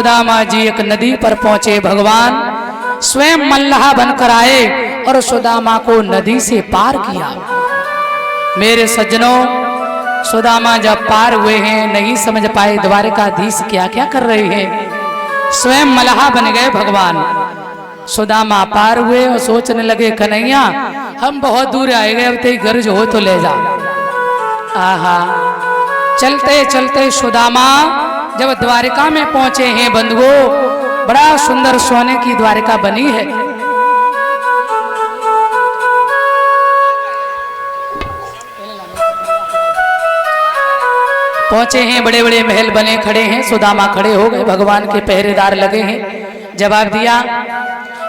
सुदामा जी एक नदी पर पहुंचे। भगवान स्वयं मल्लाह बनकर आए और सुदामा को नदी से पार किया। मेरे सज्जनों, सुदामा जब पार हुए हैं, नहीं समझ पाए द्वारकाधीश क्या क्या कर रहे हैं। स्वयं मल्लाह बन गए भगवान। सुदामा पार हुए और सोचने लगे, कन्हैया हम बहुत दूर आए गए, अब तेरी गर्ज हो तो ले जा। आहा, चलते चलते सुदामा जब द्वारिका में पहुंचे हैं बंधुओं, बड़ा सुंदर सोने की द्वारिका बनी है। पहुंचे हैं, बड़े बड़े महल बने खड़े हैं। सुदामा खड़े हो गए, भगवान के पहरेदार लगे हैं। जवाब दिया,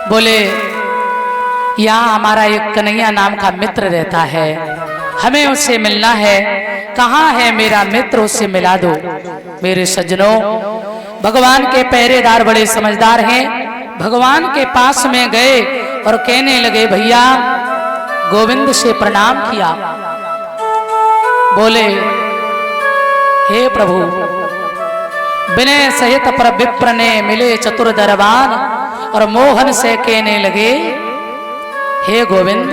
बोले यहाँ हमारा एक कन्हैया नाम का मित्र रहता है, हमें उससे मिलना है। कहाँ है मेरा मित्र, उससे मिला दो। मेरे सज्जनों, भगवान के पहरेदार बड़े समझदार हैं। भगवान के पास में गए और कहने लगे, भैया गोविंद से प्रणाम किया। बोले, हे प्रभु, विनय सहित पर विप्र ने मिले चतुर दरबान, और मोहन से कहने लगे, हे गोविंद,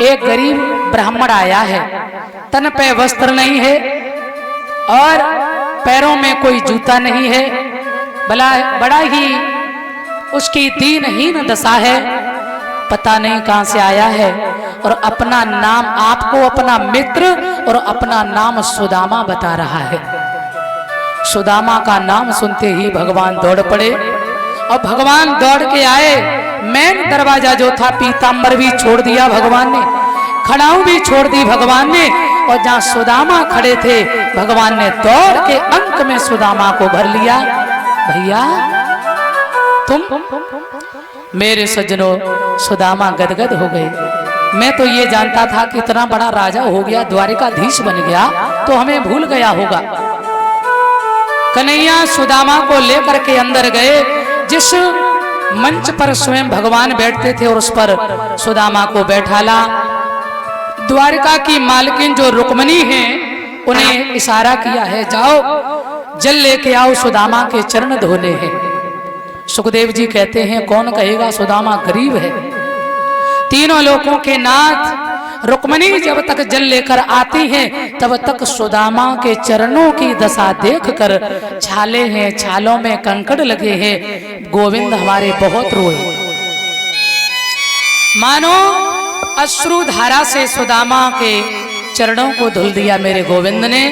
एक गरीब ब्राह्मण आया है, तन पे वस्त्र नहीं है और पैरों में कोई जूता नहीं है, बड़ा ही उसकी दीनहीन दशा है। पता नहीं कहां से आया है और अपना नाम, आपको अपना मित्र और अपना नाम सुदामा बता रहा है। सुदामा का नाम सुनते ही भगवान दौड़ पड़े और भगवान दौड़ के आए। मेन दरवाजा जो था पीतांबर भी छोड़ दिया भगवान ने, खड़ाऊ भी छोड़ दी भगवान ने, और जहां सुदामा खड़े थे भगवान ने दौड़ के अंक में सुदामा को भर लिया। भैया तुम? मेरे सज्जनों, सुदामा गदगद हो गए। मैं तो ये जानता था कि इतना बड़ा राजा हो गया, द्वारिकाधीश बन गया, तो हमें भूल गया होगा। कन्हैया सुदामा को लेकर के अंदर गए। जिस मंच पर स्वयं भगवान बैठते थे और उस पर सुदामा को बैठाला। द्वारिका की मालकिन जो रुक्मणी है, उन्हें इशारा किया है, जाओ जल लेके आओ, सुदामा के चरण धोने हैं। सुखदेव जी कहते हैं, कौन कहेगा सुदामा गरीब है। तीनों लोकों के नाथ रुक्मणी जब तक जल लेकर आती हैं, तब तक सुदामा के चरणों की दशा देखकर छाले हैं, छालों में कंकड़ लगे हैं, गोविंद हमारे बहुत रोए। मानो अश्रु धारा से सुदामा के चरणों को धुल दिया मेरे गोविंद ने।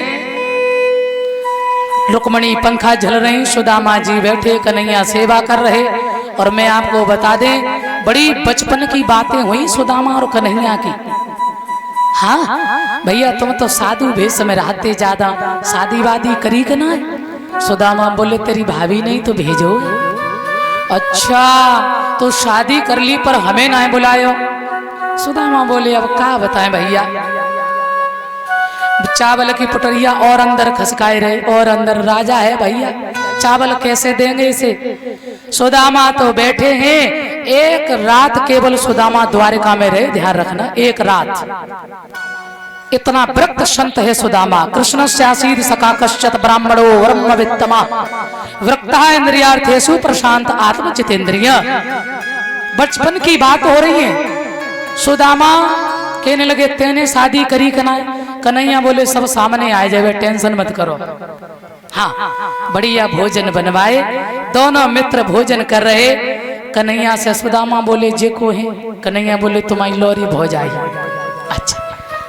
रुक्मणी पंखा झल रही, सुदामा जी बैठे कन्हैया सेवा कर रहे। और मैं आपको बता दें, बड़ी बचपन की बातें हुई सुदामा और कन्हैया की। हाँ भैया, तुम तो साधु भेष में रहते, ज्यादा शादी वादी करी के ना। सुदामा बोले, तेरी भाभी नहीं तो भेजो। अच्छा, तो शादी कर ली पर हमें ना बुलायो। सुदामा बोले, अब क्या बताएं भैया, चावल की पुटरिया और अंदर खसकाए रहे, और अंदर राजा है भैया, चावल कैसे देंगे इसे। सुदामा तो बैठे हैं, एक रात केवल सुदामा द्वारिका में रहे, ध्यान रखना, एक रात। इतना वृत्त संत है सुदामा। कृष्ण स्यासीद सका कश्चित ब्राह्मणो वर्म वित्तमा वृत्ता इंद्रियार्थेषु प्रशांत आत्म चितेंद्रिय। बचपन की बात हो रही है। सुदामा कहने लगे, तेने शादी करी कन्हैया बोले, सब सामने आए जावे, टेंशन मत करो। हाँ, बढ़िया भोजन बनवाए, दोनों मित्र भोजन कर रहे। कन्हैया से सुदामा बोले, जे को है? कन्हैया बोले, तुम्हारी लोरी भोज आई। अच्छा,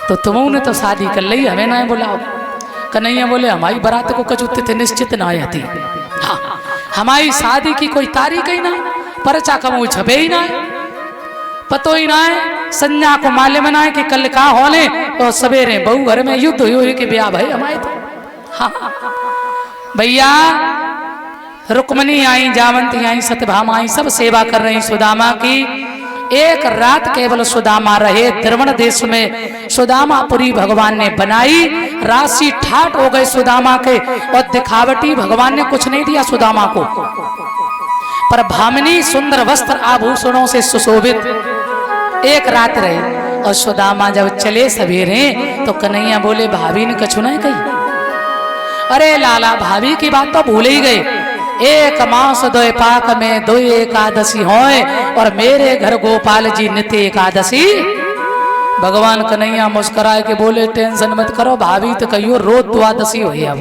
तो तुमने तो शादी कर ली, हमें ना बुलाओ। कन्हैया बोले, हमारी बारात को कचुत्ते थे निश्चित ना आती। हाँ, हमारी शादी की कोई तारीख ही ना, परचा कमू छपे ही ना, पतो ही ना है, संज्ञा को मालूम ना है कि कल का होने, और सवेरे बहू घर में युद्ध हुई कि ब्याह भाई हमारे तो। हाँ भैया, रुक्मणी आई, जावंती आई, सत्यभामा आई, सब सेवा कर रही सुदामा की। एक रात केवल सुदामा रहे। द्रवण देश में सुदामापुरी भगवान ने बनाई। राशि ठाट हो गए सुदामा के, और दिखावटी भगवान ने कुछ नहीं दिया सुदामा को, पर भामिनी सुंदर वस्त्र आभूषणों से सुशोभित एक रात रहे। और सुदामा जब चले सवेरे, तो कन्हैया बोले, भाभी ने कछु नहीं कही। अरे लाला, भाभी की बात तो भूल ही गए। एक मास दो पाक में दो एकादशी होए और मेरे घर गोपाल जी नित्य एकादशी। भगवान कन्हैया मुस्कुराए के बोले टेंशन मत करो भाभी तो कहियो रोज द्वादशी हुई अब